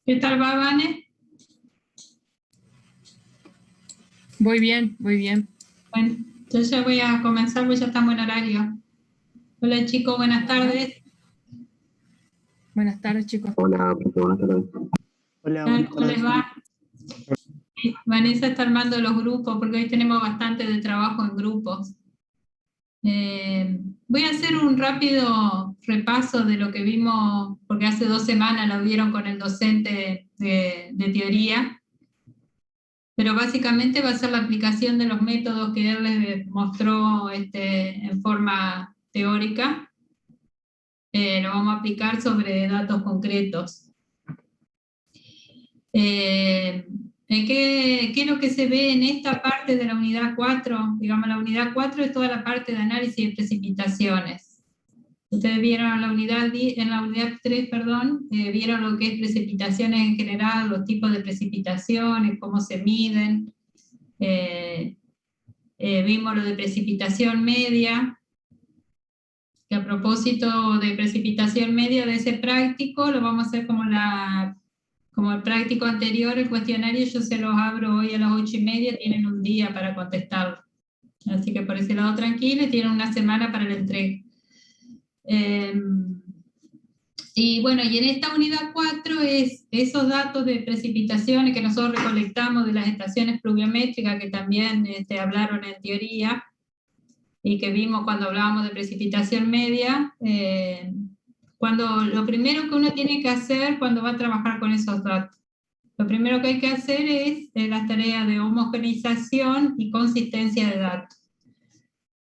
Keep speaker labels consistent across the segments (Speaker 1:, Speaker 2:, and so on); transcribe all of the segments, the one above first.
Speaker 1: ¿Qué tal va, Vane?
Speaker 2: Muy bien, muy bien.
Speaker 1: Bueno, yo ya voy a comenzar, pues ya estamos en horario. Hola chicos, buenas tardes.
Speaker 2: Buenas tardes, chicos.
Speaker 3: Hola, buenas tardes.
Speaker 4: Hola,
Speaker 1: ¿Cómo les va? Vanessa está armando los grupos, porque hoy tenemos bastante de trabajo en grupos. Voy a hacer un rápido repaso de lo que vimos, porque hace 2 semanas lo vieron con el docente de teoría, pero básicamente va a ser la aplicación de los métodos que él les mostró en forma teórica. Lo vamos a aplicar sobre datos concretos. ¿Qué es lo que se ve en esta parte de la unidad 4? Digamos, la unidad 4 es toda la parte de análisis de precipitaciones. Ustedes vieron en la unidad 3, vieron lo que es precipitaciones en general, los tipos de precipitaciones, cómo se miden. Vimos lo de precipitación media, que a propósito de precipitación media de ese práctico, lo vamos a hacer como el práctico anterior, el cuestionario yo se los abro hoy a las 8:30, tienen un día para contestarlo. Así que por ese lado tranquilo, tienen una semana para la entrega. Y bueno, y en esta unidad 4 es esos datos de precipitaciones que nosotros recolectamos de las estaciones pluviométricas que también hablaron en teoría y que vimos cuando hablábamos de precipitación media. Lo primero que uno tiene que hacer cuando va a trabajar con esos datos, lo primero que hay que hacer es las tareas de homogeneización y consistencia de datos.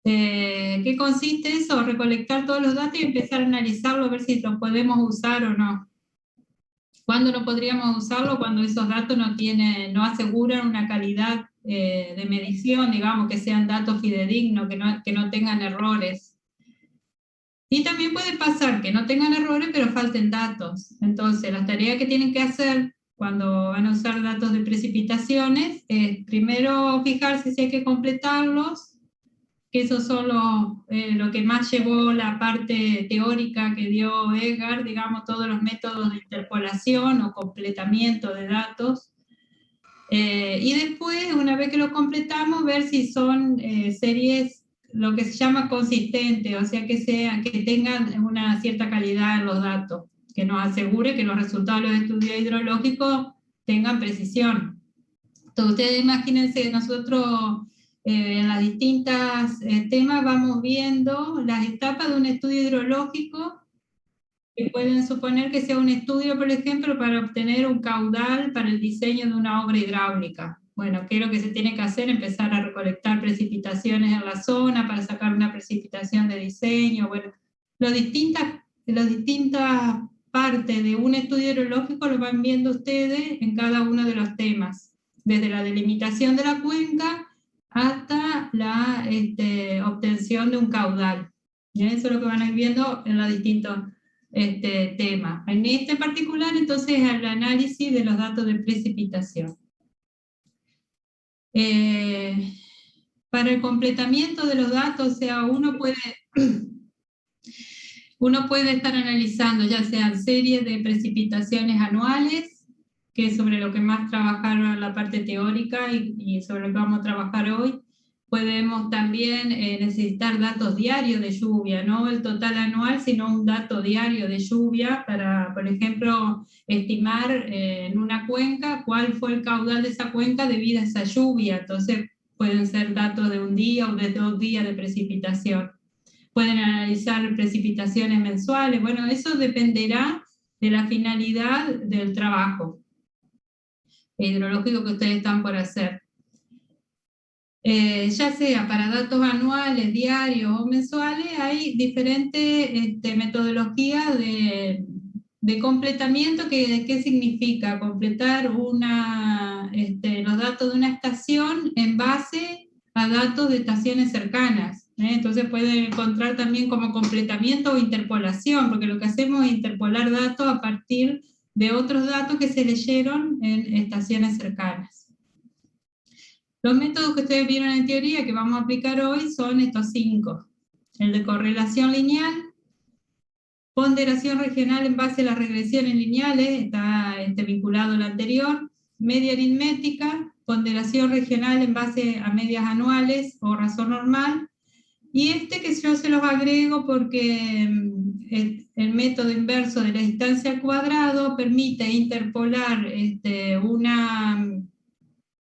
Speaker 1: ¿Qué consiste eso? Recolectar todos los datos y empezar a analizarlo, a ver si los podemos usar o no. ¿Cuándo no podríamos usarlo? Cuando esos datos no aseguran una calidad de medición, digamos, que sean datos fidedignos, que no tengan errores. Y también puede pasar que no tengan errores, pero falten datos. Entonces, las tareas que tienen que hacer cuando van a usar datos de precipitaciones es primero fijarse si hay que completarlos, que eso son lo que más llevó la parte teórica que dio Edgar, digamos, todos los métodos de interpolación o completamiento de datos. Y después, una vez que lo completamos, ver si son series, lo que se llama consistentes, o sea, que tengan una cierta calidad en los datos, que nos asegure que los resultados de los estudios hidrológicos tengan precisión. Entonces, ustedes imagínense, nosotros en las distintas temas vamos viendo las etapas de un estudio hidrológico, que pueden suponer que sea un estudio, por ejemplo, para obtener un caudal para el diseño de una obra hidráulica. Bueno, ¿qué es lo que se tiene que hacer? Empezar a recolectar precipitaciones en la zona para sacar una precipitación de diseño. Bueno, las distintas partes de un estudio hidrológico lo van viendo ustedes en cada uno de los temas, desde la delimitación de la cuenca hasta la obtención de un caudal. ¿Bien? Eso es lo que van a ir viendo en los distintos temas. En este particular, entonces, el análisis de los datos de precipitación. Para el completamiento de los datos, o sea, uno puede estar analizando ya sean series de precipitaciones anuales, que es sobre lo que más trabajaron la parte teórica y sobre lo que vamos a trabajar hoy. Podemos también necesitar datos diarios de lluvia, no el total anual, sino un dato diario de lluvia para, por ejemplo, estimar en una cuenca cuál fue el caudal de esa cuenca debido a esa lluvia. Entonces pueden ser datos de un día o de 2 días de precipitación. Pueden analizar precipitaciones mensuales. Bueno, eso dependerá de la finalidad del trabajo hidrológico que ustedes están por hacer. Ya sea para datos anuales, diarios o mensuales, hay diferentes metodologías de completamiento. ¿Qué significa? Completar los datos de una estación en base a datos de estaciones cercanas. Entonces pueden encontrar también como completamiento o interpolación, porque lo que hacemos es interpolar datos a partir de otros datos que se leyeron en estaciones cercanas. Los métodos que ustedes vieron en teoría que vamos a aplicar hoy son estos 5. El de correlación lineal, ponderación regional en base a las regresiones lineales, está vinculado al anterior, media aritmética, ponderación regional en base a medias anuales o razón normal, y que yo se los agrego porque el método inverso de la distancia al cuadrado permite interpolar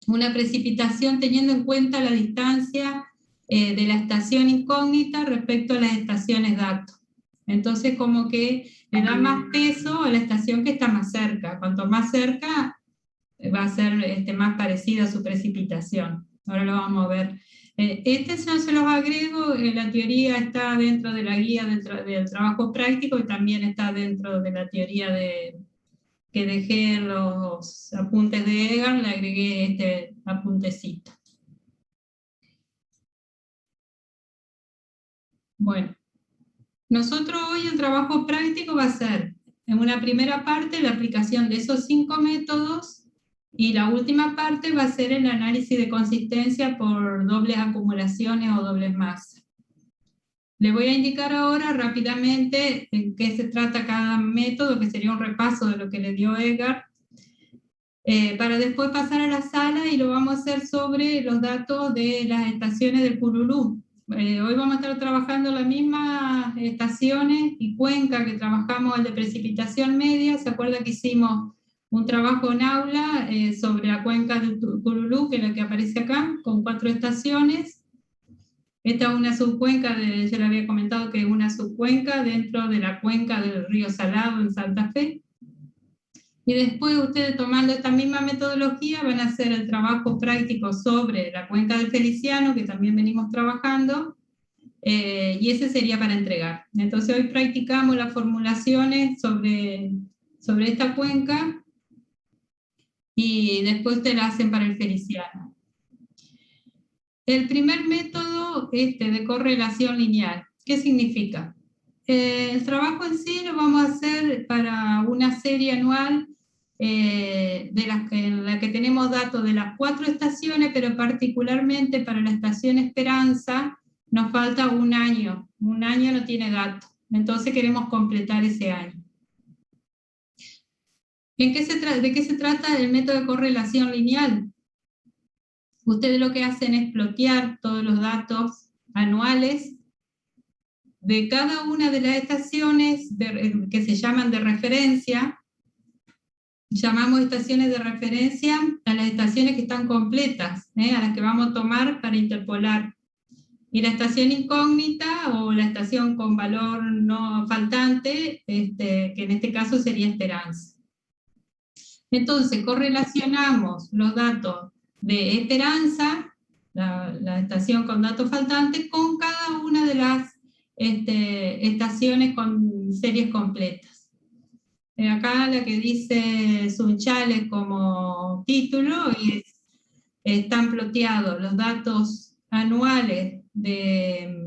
Speaker 1: una precipitación teniendo en cuenta la distancia de la estación incógnita respecto a las estaciones datos. Entonces como que le da más peso a la estación que está más cerca. Cuanto más cerca va a ser más parecida a su precipitación. Ahora lo vamos a ver. Yo se los agrego, la teoría está dentro de la guía del trabajo práctico y también está dentro de la teoría que dejé en los apuntes de Egan, le agregué este apuntecito. Bueno, nosotros hoy el trabajo práctico va a ser, en una primera parte, la aplicación de esos 5 métodos, y la última parte va a ser el análisis de consistencia por dobles acumulaciones o dobles masas. Le voy a indicar ahora rápidamente en qué se trata cada método, que sería un repaso de lo que le dio Edgar, para después pasar a la sala y lo vamos a hacer sobre los datos de las estaciones del Curulú. Hoy vamos a estar trabajando las mismas estaciones y cuenca que trabajamos el de precipitación media. ¿Se acuerda que hicimos un trabajo en aula sobre la cuenca del Curulú, que es la que aparece acá, con 4 estaciones? Esta es una subcuenca, yo le había comentado que es una subcuenca dentro de la cuenca del río Salado en Santa Fe. Y después ustedes, tomando esta misma metodología, van a hacer el trabajo práctico sobre la cuenca del Feliciano, que también venimos trabajando, y ese sería para entregar. Entonces hoy practicamos las formulaciones sobre esta cuenca, y después ustedes la hacen para el Feliciano. El primer método de correlación lineal, ¿qué significa? El trabajo en sí lo vamos a hacer para una serie anual en la que tenemos datos de las 4 estaciones, pero particularmente para la estación Esperanza nos falta un año no tiene datos, entonces queremos completar ese año. ¿De qué se trata el método de correlación lineal? Ustedes lo que hacen es plotear todos los datos anuales de cada una de las estaciones que se llaman de referencia. Llamamos estaciones de referencia a las estaciones que están completas, a las que vamos a tomar para interpolar. Y la estación incógnita o la estación con valor no faltante, que en este caso sería Esperanza. Entonces, correlacionamos los datos de Esperanza, la estación con datos faltantes, con cada una de las estaciones con series completas. Acá la que dice Sunchales como título están ploteados los datos anuales de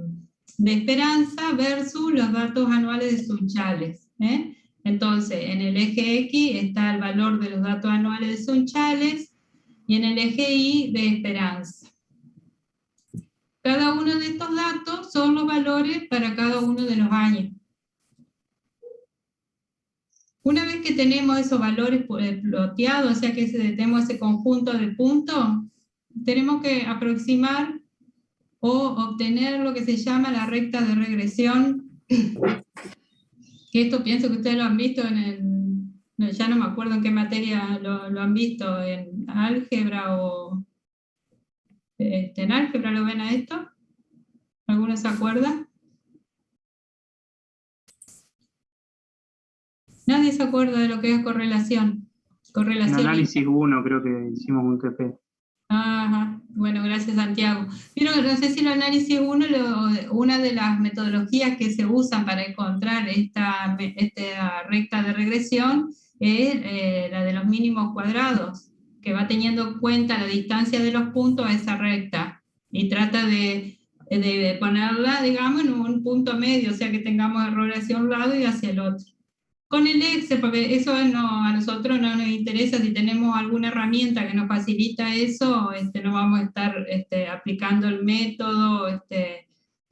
Speaker 1: Esperanza versus los datos anuales de Sunchales. Entonces, en el eje X está el valor de los datos anuales de Sunchales, y en el eje Y de esperanza. Cada uno de estos datos son los valores para cada uno de los años. Una vez que tenemos esos valores ploteados, o sea que tenemos ese conjunto de puntos, tenemos que aproximar o obtener lo que se llama la recta de regresión, que esto pienso que ustedes lo han visto ya no me acuerdo en qué materia lo han visto, en álgebra o... ¿En álgebra lo ven a esto? ¿Alguno se acuerda? Nadie se acuerda de lo que es correlación.
Speaker 3: En análisis 1 creo que hicimos un TP.
Speaker 1: Ajá, bueno, gracias Santiago. Pero no sé si el análisis 1, una de las metodologías que se usan para encontrar esta recta de regresión es la de los mínimos cuadrados, que va teniendo en cuenta la distancia de los puntos a esa recta y trata de ponerla, digamos, en un punto medio, o sea que tengamos error hacia un lado y hacia el otro. Con el Excel, porque eso a nosotros no nos interesa, si tenemos alguna herramienta que nos facilita eso, no vamos a estar aplicando el método,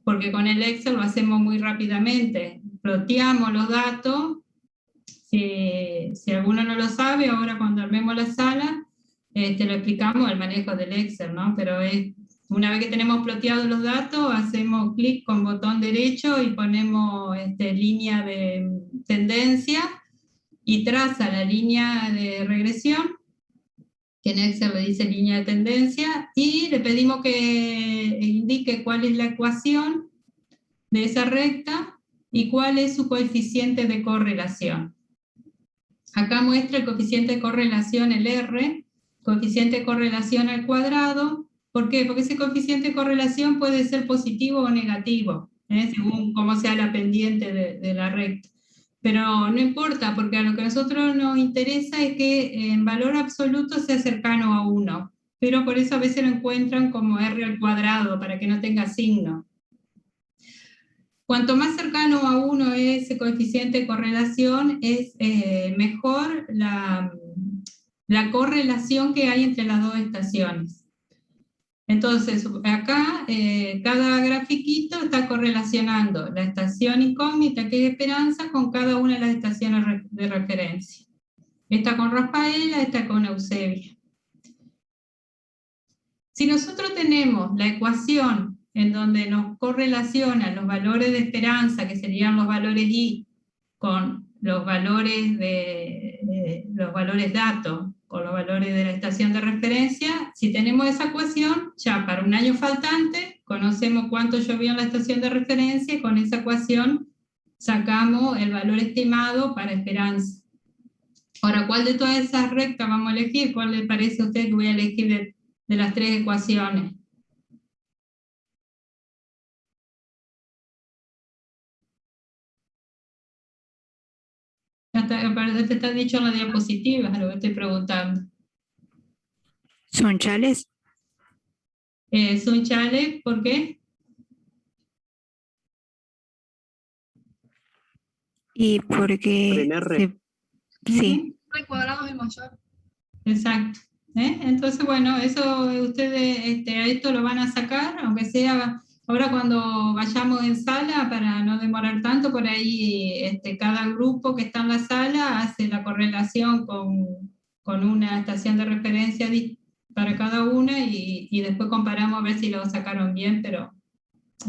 Speaker 1: porque con el Excel lo hacemos muy rápidamente. Ploteamos los datos, si alguno no lo sabe, ahora cuando armemos la sala, lo explicamos el manejo del Excel, ¿no? Pero una vez que tenemos ploteados los datos, hacemos clic con botón derecho y ponemos línea de tendencia y traza la línea de regresión, que en Excel le dice línea de tendencia, y le pedimos que indique cuál es la ecuación de esa recta y cuál es su coeficiente de correlación. Acá muestra el coeficiente de correlación, el R, coeficiente de correlación al cuadrado. ¿Por qué? Porque ese coeficiente de correlación puede ser positivo o negativo, según cómo sea la pendiente de la recta. Pero no importa, porque a lo que a nosotros nos interesa es que en valor absoluto sea cercano a 1. Pero por eso a veces lo encuentran como R al cuadrado, para que no tenga signo. Cuanto más cercano a 1 es ese coeficiente de correlación, es mejor la correlación que hay entre las dos estaciones. Entonces, acá cada grafiquito está correlacionando la estación incógnita, que es esperanza, con cada una de las estaciones de referencia. Esta con Rafaela, esta con Eusebia. Si nosotros tenemos la ecuación en donde nos correlacionan los valores de esperanza, que serían los valores Y, con los valores datos, con los valores de la estación de referencia, si tenemos esa ecuación, ya para un año faltante, conocemos cuánto llovió en la estación de referencia y con esa ecuación sacamos el valor estimado para esperanza. Ahora, ¿cuál de todas esas rectas vamos a elegir? ¿Cuál le parece a usted que voy a elegir de las tres ecuaciones? Te está dicho en la diapositiva, es lo que estoy preguntando.
Speaker 4: ¿Sunchales?
Speaker 1: Sunchales, ¿por qué?
Speaker 4: Y porque... Sí.
Speaker 2: El cuadrado es mayor.
Speaker 1: Exacto. Entonces, bueno, eso ustedes a esto lo van a sacar, aunque sea ahora cuando vayamos en sala, para no demorar tanto, por ahí cada grupo que está en la sala hace la correlación con una estación de referencia para cada una y después comparamos a ver si lo sacaron bien, pero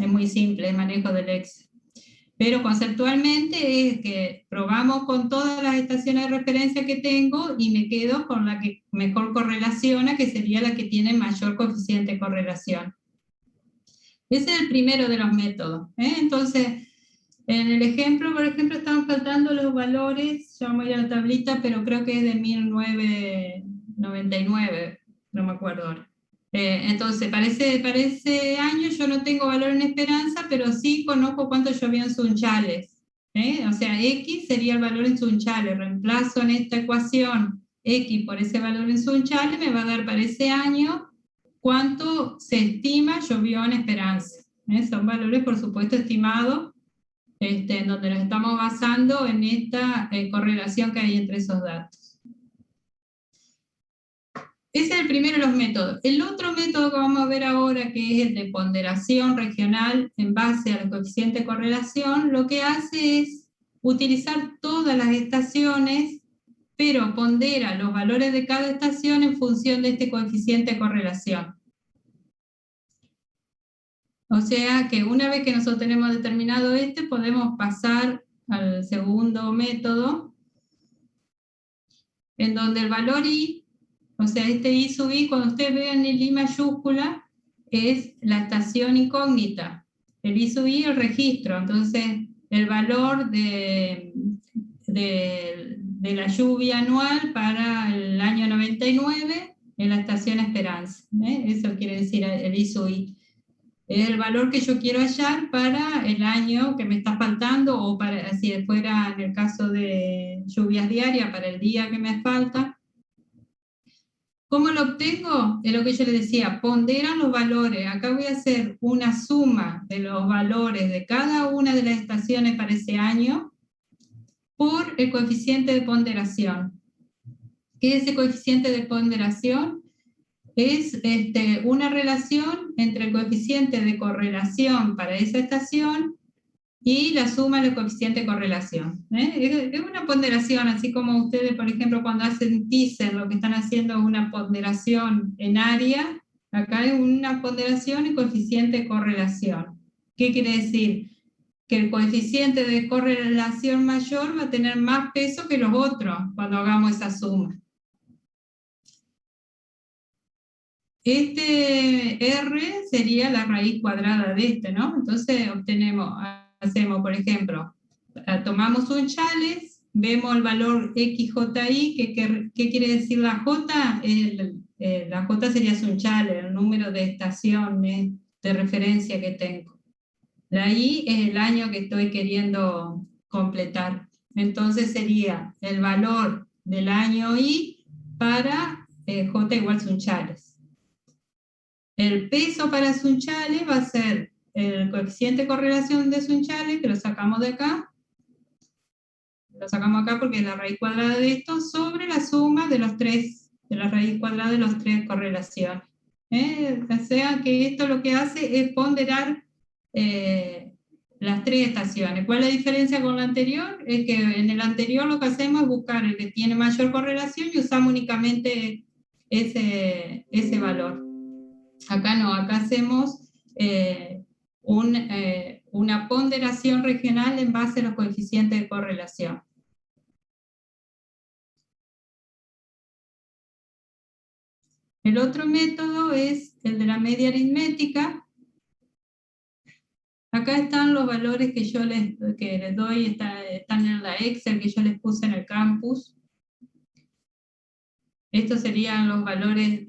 Speaker 1: es muy simple el manejo del Excel. Pero conceptualmente es que probamos con todas las estaciones de referencia que tengo y me quedo con la que mejor correlaciona, que sería la que tiene mayor coeficiente de correlación. Ese es el primero de los métodos. Entonces, en el ejemplo, por ejemplo, están faltando los valores, ya voy a la tablita, pero creo que es de 1999, no me acuerdo ahora. Entonces, para ese año yo no tengo valor en esperanza, pero sí conozco cuánto llovió en Sunchales. O sea, X sería el valor en Sunchales. Reemplazo en esta ecuación X por ese valor en Sunchales, me va a dar para ese año cuánto se estima llovió en esperanza. Son valores, por supuesto, estimados, en donde nos estamos basando en esta correlación que hay entre esos datos. Ese es el primero de los métodos. El otro método que vamos a ver ahora, que es el de ponderación regional en base al coeficiente de correlación, lo que hace es utilizar todas las estaciones, pero pondera los valores de cada estación en función de este coeficiente de correlación. O sea que una vez que nosotros tenemos determinado podemos pasar al segundo método, en donde el valor I, o sea, este I sub I, cuando ustedes vean el I mayúscula, es la estación incógnita. El I sub I, el registro. Entonces, el valor de la lluvia anual para el año 99 en la estación Esperanza. Eso quiere decir el I sub I. Es el valor que yo quiero hallar para el año que me está faltando, o para, si fuera en el caso de lluvias diarias, para el día que me falta. ¿Cómo lo obtengo? Es lo que yo les decía, ponderan los valores. Acá voy a hacer una suma de los valores de cada una de las estaciones para ese año por el coeficiente de ponderación. ¿Qué es ese coeficiente de ponderación? Es una relación entre el coeficiente de correlación para esa estación y la suma del coeficiente de correlación. Es una ponderación, así como ustedes, por ejemplo, cuando hacen teaser, lo que están haciendo es una ponderación en área. Acá hay una ponderación y coeficiente de correlación. ¿Qué quiere decir? Que el coeficiente de correlación mayor va a tener más peso que los otros cuando hagamos esa suma. R sería la raíz cuadrada de ¿no? Entonces hacemos, por ejemplo, tomamos un chales, vemos el valor XJI, ¿qué quiere decir la J? La J sería un chales, el número de estaciones de referencia que tengo. La I es el año que estoy queriendo completar. Entonces sería el valor del año I para J igual sunchales. El peso para sunchales va a ser el coeficiente de correlación de sunchales, que lo sacamos de acá. Lo sacamos acá porque es la raíz cuadrada de esto, sobre la suma de los tres, de la raíz cuadrada de los tres correlaciones. O sea que esto lo que hace es ponderar las tres estaciones. ¿Cuál es la diferencia con la anterior? Es que en el anterior lo que hacemos es buscar el que tiene mayor correlación y usamos únicamente ese valor. Acá no, acá hacemos una ponderación regional en base a los coeficientes de correlación. El otro método es el de la media aritmética. Acá están los valores que yo les doy, están en la Excel que yo les puse en el campus. Estos serían los valores,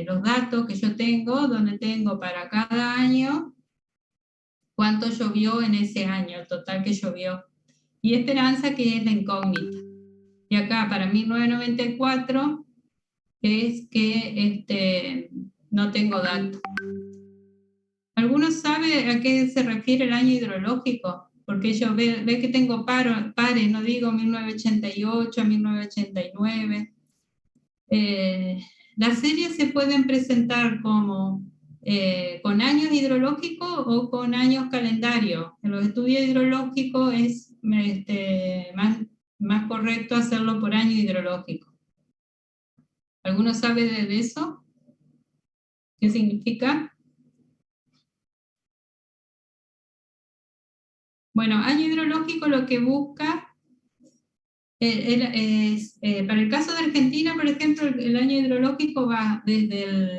Speaker 1: los datos que yo tengo, donde tengo para cada año cuánto llovió en ese año, el total que llovió. Y esperanza, que es la incógnita. Y acá para 1994 es que no tengo datos. ¿Alguno sabe a qué se refiere el año hidrológico? Porque yo ve que tengo pares, no digo 1988, 1989. Las series se pueden presentar como con años hidrológicos o con años calendario. En los estudios hidrológicos es más correcto hacerlo por año hidrológico. ¿Alguno sabe de eso? ¿Qué significa? Bueno, año hidrológico lo que busca para el caso de Argentina, por ejemplo, el año hidrológico va desde el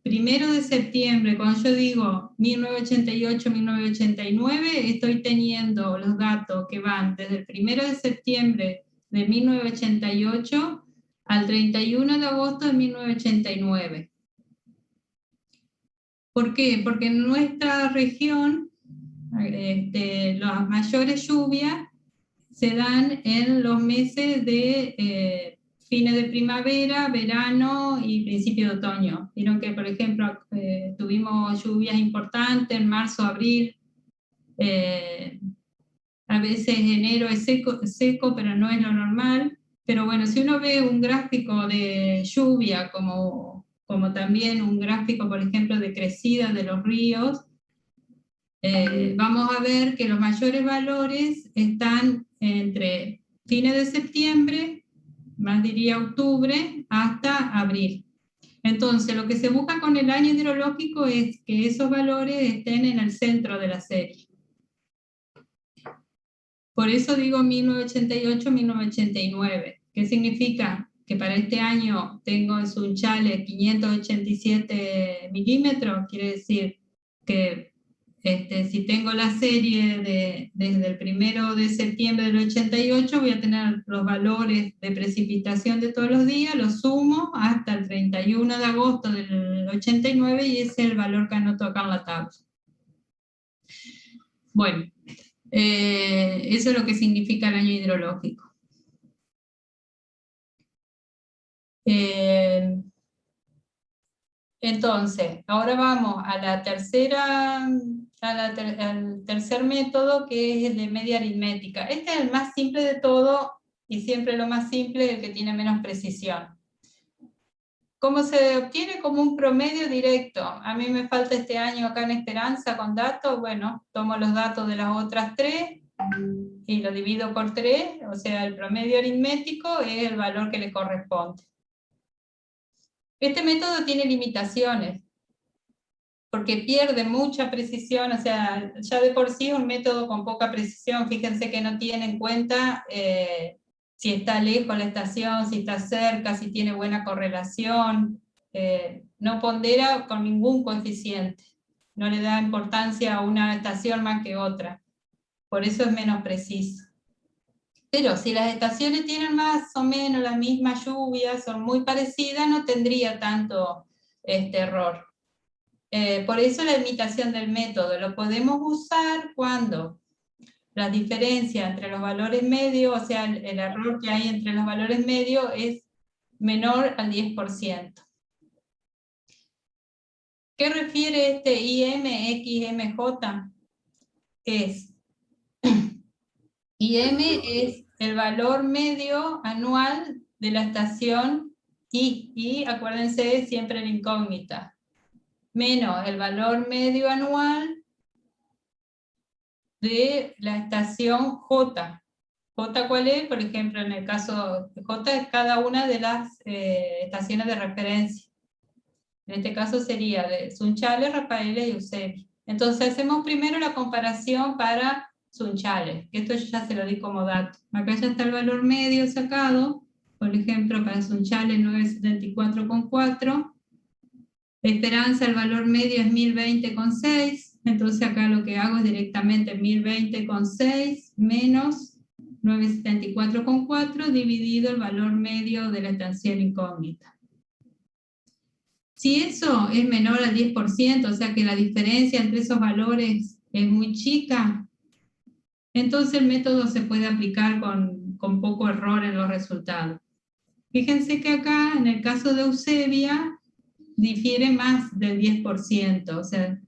Speaker 1: 1 de septiembre, cuando yo digo 1988-1989, estoy teniendo los datos que van desde el 1 de septiembre de 1988 al 31 de agosto de 1989. ¿Por qué? Porque en nuestra región las mayores lluvias se dan en los meses de fines de primavera, verano y principio de otoño. Vieron que, por ejemplo, tuvimos lluvias importantes en marzo, abril. A veces enero es seco, pero no es lo normal. pero bueno, si uno ve un gráfico de lluvia, como también un gráfico, por ejemplo, de crecida de los ríos, vamos a ver que los mayores valores están entre fines de septiembre, más diría octubre, hasta abril. Entonces, lo que se busca con el año hidrológico es que esos valores estén en el centro de la serie. Por eso digo 1988-1989. ¿Qué significa? Que para este año tengo en Sunchales 587 milímetros, quiere decir que si tengo la serie desde el 1 de septiembre del 88, voy a tener los valores de precipitación de todos los días, los sumo hasta el 31 de agosto del 89 y ese es el valor que anoto acá en la tabla. Bueno, eso es lo que significa el año hidrológico. Entonces, ahora vamos a la tercera, al tercer método, que es el de media aritmética. Este es el más simple de todo y siempre lo más simple, el que tiene menos precisión. ¿Cómo se obtiene? Como un promedio directo. A mí me falta este año acá en Esperanza con datos. Bueno, tomo los datos de las otras 3 y lo divido por 3, o sea, el promedio aritmético es el valor que le corresponde. Este método tiene limitaciones, porque pierde mucha precisión, o sea, ya de por sí es un método con poca precisión. Fíjense que no tiene en cuenta si está lejos la estación, si está cerca, si tiene buena correlación, no pondera con ningún coeficiente, no le da importancia a una estación más que otra, por eso es menos preciso. Pero si las estaciones tienen más o menos la misma lluvia, son muy parecidas, no tendría tanto error. Por eso la limitación del método, lo podemos usar cuando la diferencia entre los valores medios, o sea, el error que hay entre los valores medios es menor al 10%. ¿Qué refiere este IMXMJ? IM es el valor medio anual de la estación y acuérdense siempre la incógnita, menos el valor medio anual de la estación J. ¿J cuál es? Por ejemplo, en el caso de J es cada una de las estaciones de referencia. En este caso sería de Sunchales, Rafaela y Eusebio. Entonces hacemos primero la comparación para Sunchales, que esto yo ya se lo di como dato. Acá ya está el valor medio sacado, por ejemplo, para Sunchales 974,4. Esperanza, el valor medio es 1020,6, entonces acá lo que hago es directamente 1020,6 menos 974,4 dividido el valor medio de la estación incógnita. Si eso es menor al 10%, o sea que la diferencia entre esos valores es muy chica, entonces el método se puede aplicar con poco error en los resultados. Fíjense que acá, en el caso de Eusebia, difiere más del 10%, o sea,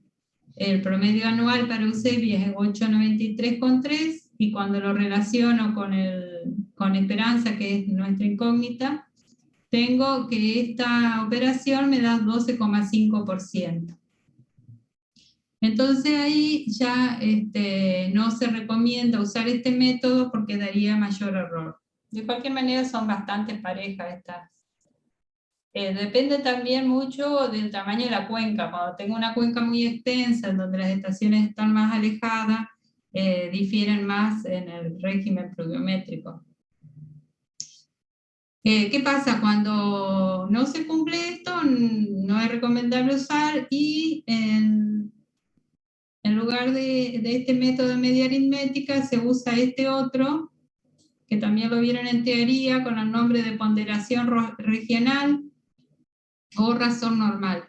Speaker 1: el promedio anual para Eusebia es 893,3, y cuando lo relaciono con Esperanza, que es nuestra incógnita, tengo que esta operación me da 12,5%. Entonces ahí ya no se recomienda usar este método porque daría mayor error. De cualquier manera son bastante parejas estas. Depende también mucho del tamaño de la cuenca. Cuando tengo una cuenca muy extensa, en donde las estaciones están más alejadas, difieren más en el régimen pluviométrico. ¿Qué pasa? Cuando no se cumple esto, no es recomendable usar, y en lugar de este método de media aritmética se usa este otro, que también lo vieron en teoría, con el nombre de ponderación regional o razón normal.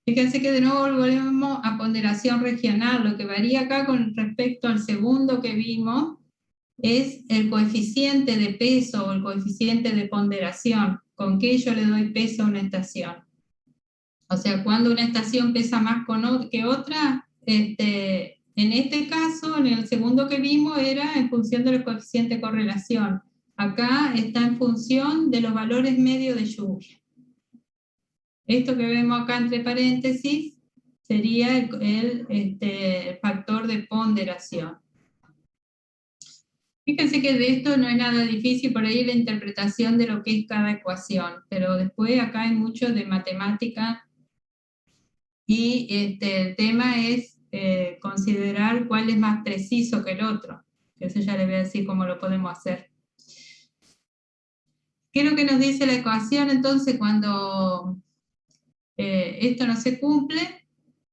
Speaker 1: Fíjense que de nuevo volvemos a ponderación regional. Lo que varía acá con respecto al segundo que vimos es el coeficiente de peso o el coeficiente de ponderación, con qué yo le doy peso a una estación. O sea, cuando una estación pesa más que otra, en este caso, en el segundo que vimos, era en función del coeficiente de correlación. acá está en función de los valores medios de lluvia. Esto que vemos acá entre paréntesis sería el factor de ponderación. Fíjense que de esto no es nada difícil, por ahí la interpretación de lo que es cada ecuación, pero después acá hay mucho de matemática y el tema es considerar cuál es más preciso que el otro. Eso ya les voy a decir cómo lo podemos hacer. ¿Qué es lo que nos dice la ecuación entonces cuando esto no se cumple?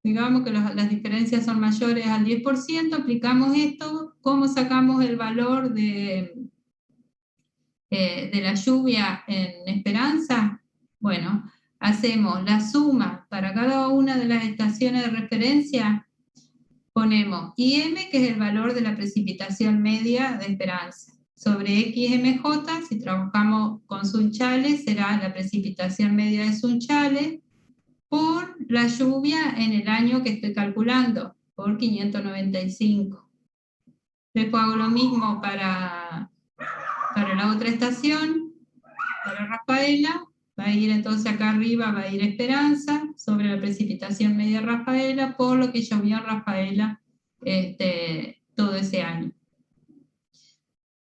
Speaker 1: Digamos que las diferencias son mayores al 10%, aplicamos esto, ¿cómo sacamos el valor de la lluvia en esperanza? Bueno, hacemos la suma para cada una de las estaciones de referencia, ponemos IM, que es el valor de la precipitación media de esperanza, sobre XMJ, si trabajamos con Sunchales, será la precipitación media de Sunchales, por la lluvia en el año que estoy calculando, por 595. Después hago lo mismo para la otra estación, para Rafaela, va a ir entonces acá arriba, va a ir Esperanza, sobre la precipitación media de Rafaela, por lo que llovió en Rafaela todo ese año.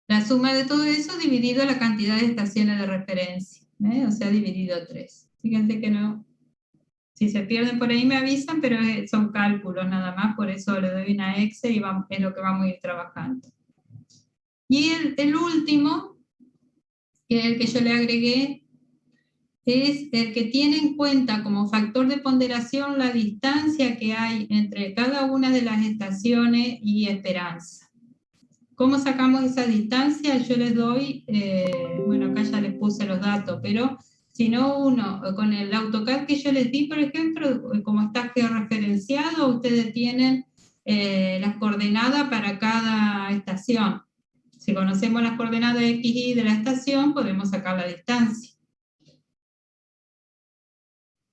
Speaker 1: La suma de todo eso dividido la cantidad de estaciones de referencia, o sea, dividido 3. Fíjense que no... Si se pierden por ahí me avisan, pero son cálculos nada más, por eso le doy una Excel y es lo que vamos a ir trabajando. Y el último, que es el que yo le agregué, es el que tiene en cuenta como factor de ponderación la distancia que hay entre cada una de las estaciones y esperanza. ¿Cómo sacamos esa distancia? Yo les doy, bueno, acá ya les puse los datos, pero... Si no, uno, con el AutoCAD que yo les di, por ejemplo, como está georreferenciado, ustedes tienen las coordenadas para cada estación. Si conocemos las coordenadas X y Y de la estación, podemos sacar la distancia.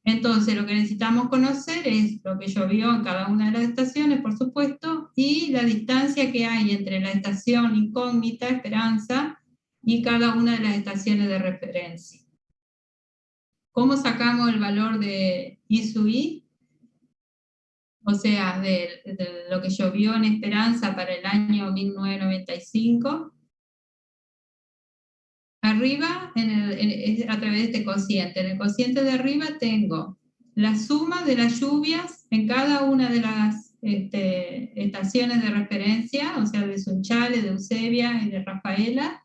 Speaker 1: Entonces, lo que necesitamos conocer es lo que llovió en cada una de las estaciones, por supuesto, y la distancia que hay entre la estación incógnita, Esperanza, y cada una de las estaciones de referencia. ¿Cómo sacamos el valor de I sub I? O sea, de lo que llovió en Esperanza para el año 1995. Arriba, a través de este cociente. En el cociente de arriba tengo la suma de las lluvias en cada una de las estaciones de referencia, o sea, de Sunchales, de Eusebia y de Rafaela.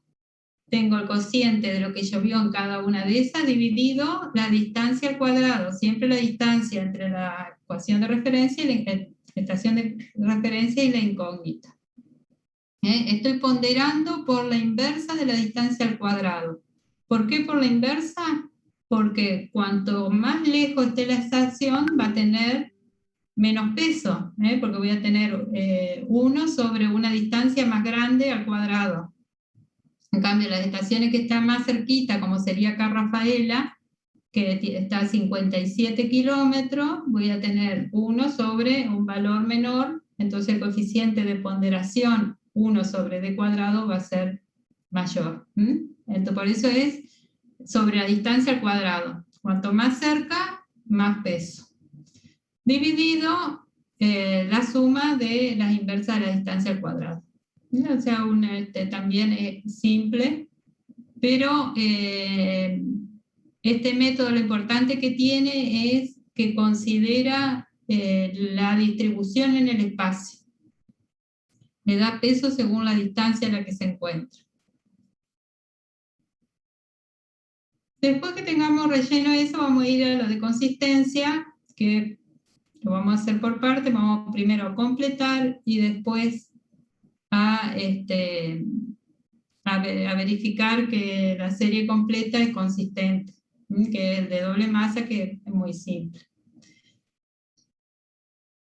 Speaker 1: Tengo el cociente de lo que llovió en cada una de esas, dividido la distancia al cuadrado, siempre la distancia entre la ecuación de referencia y la estación de referencia y la incógnita. Estoy ponderando por la inversa de la distancia al cuadrado. ¿Por qué por la inversa? Porque cuanto más lejos esté la estación, va a tener menos peso, porque voy a tener 1 sobre una distancia más grande al cuadrado. En cambio, las estaciones que están más cerquita, como sería acá Rafaela, que está a 57 kilómetros, voy a tener 1 sobre un valor menor, entonces el coeficiente de ponderación 1 sobre d cuadrado va a ser mayor. Entonces, por eso es sobre la distancia al cuadrado. Cuanto más cerca, más peso. Dividido la suma de las inversas de la distancia al cuadrado. O sea, también es simple, pero este método lo importante que tiene es que considera la distribución en el espacio. Le da peso según la distancia en la que se encuentra. Después que tengamos relleno eso, vamos a ir a lo de consistencia, que lo vamos a hacer por parte. Vamos primero a completar y después a verificar que la serie completa es consistente, que es el de doble masa, que es muy simple.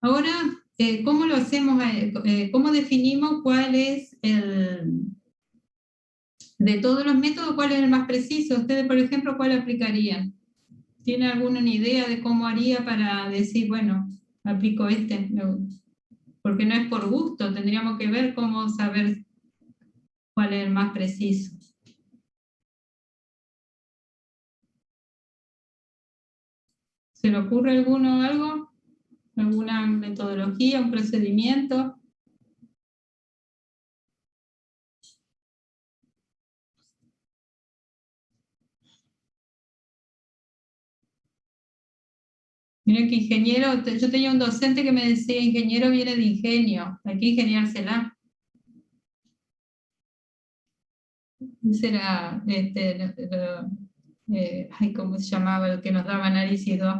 Speaker 1: Ahora, ¿cómo lo hacemos? ¿Cómo definimos cuál es de todos los métodos, cuál es el más preciso? Ustedes, por ejemplo, ¿cuál aplicarían? ¿Tienen alguna idea de cómo haría para decir, bueno, aplico este? Porque no es por gusto, tendríamos que ver cómo saber cuál es el más preciso. ¿Se le ocurre alguno algo? ¿Alguna metodología, un procedimiento? Miren que ingeniero, yo tenía un docente que me decía, ingeniero viene de ingenio, hay que ingeniársela. Ese era, ¿cómo se llamaba el que nos daba análisis 2?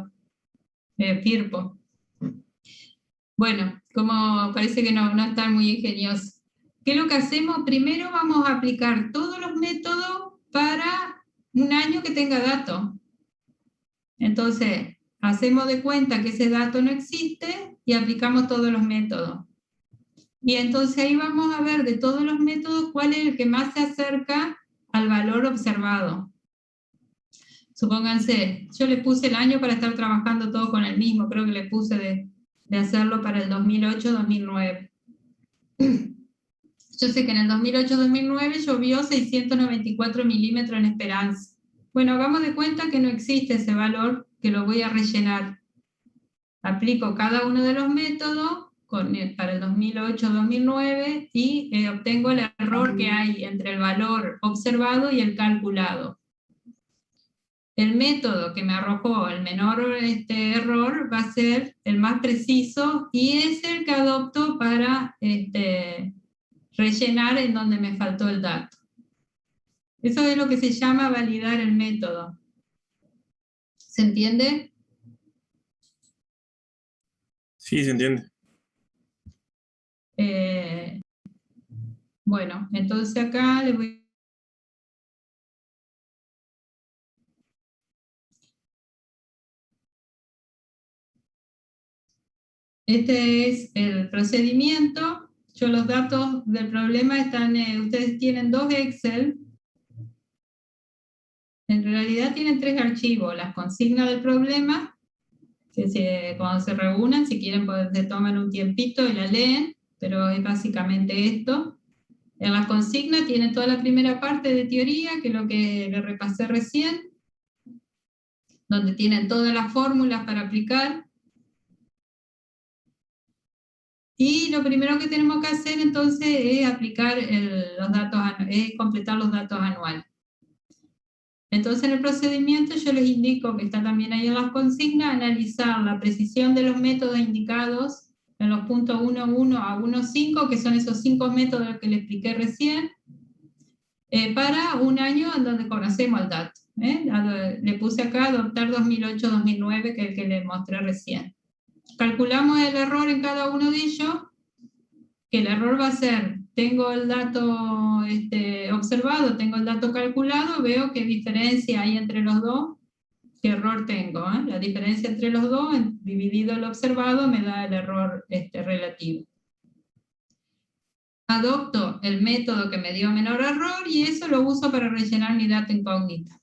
Speaker 1: Firpo. Bueno, como parece que no están muy ingeniosos. ¿Qué es lo que hacemos? Primero vamos a aplicar todos los métodos para un año que tenga datos. Entonces, hacemos de cuenta que ese dato no existe y aplicamos todos los métodos. Y entonces ahí vamos a ver de todos los métodos cuál es el que más se acerca al valor observado. Supónganse, yo le puse el año para estar trabajando todo con el mismo, creo que le puse de hacerlo para el 2008-2009. Yo sé que en el 2008-2009 llovió 694 milímetros en Esperanza. Bueno, hagamos de cuenta que no existe ese valor, que lo voy a rellenar. Aplico cada uno de los métodos para el 2008-2009 y obtengo el error que hay entre el valor observado y el calculado. El método que me arrojó el menor error va a ser el más preciso y es el que adopto para rellenar en donde me faltó el dato. Eso es lo que se llama validar el método. ¿Se entiende?
Speaker 5: Sí, se entiende.
Speaker 1: Bueno, entonces acá le voy. Este es el procedimiento. Yo los datos del problema están, ustedes tienen 2 Excel. En realidad tienen 3 archivos. Las consignas del problema, que cuando se reúnan, si quieren, se toman un tiempito y la leen, pero es básicamente esto. En las consignas tienen toda la primera parte de teoría, que es lo que le repasé recién, donde tienen todas las fórmulas para aplicar. Y lo primero que tenemos que hacer entonces es aplicar los datos, es completar los datos anuales. Entonces en el procedimiento yo les indico, que está también ahí en las consignas, analizar la precisión de los métodos indicados en los puntos 1.1 a 1.5, que son esos 5 métodos que les expliqué recién, para un año en donde conocemos el dato. Le puse acá adoptar 2008-2009, que es el que les mostré recién. Calculamos el error en cada uno de ellos, que el error va a ser, tengo el dato observado, tengo el dato calculado, veo qué diferencia hay entre los dos, qué error tengo. La diferencia entre los dos, dividido el observado, me da el error relativo. Adopto el método que me dio menor error y eso lo uso para rellenar mi dato incógnita.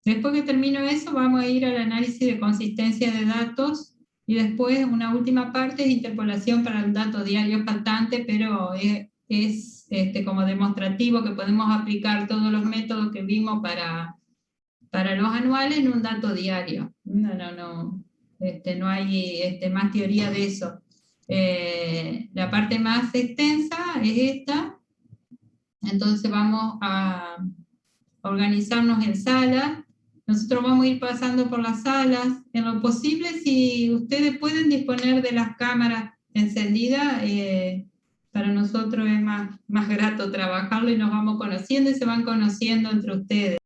Speaker 1: Después que termino eso, vamos a ir al análisis de consistencia de datos. Y después una última parte es interpolación para el dato diario faltante, pero es como demostrativo que podemos aplicar todos los métodos que vimos para los anuales en un dato diario. No hay más teoría de eso. La parte más extensa es esta. Entonces vamos a organizarnos en salas. Nosotros vamos a ir pasando por las salas. En lo posible, si ustedes pueden disponer de las cámaras encendidas, para nosotros es más grato trabajarlo y nos vamos conociendo y se van conociendo entre ustedes.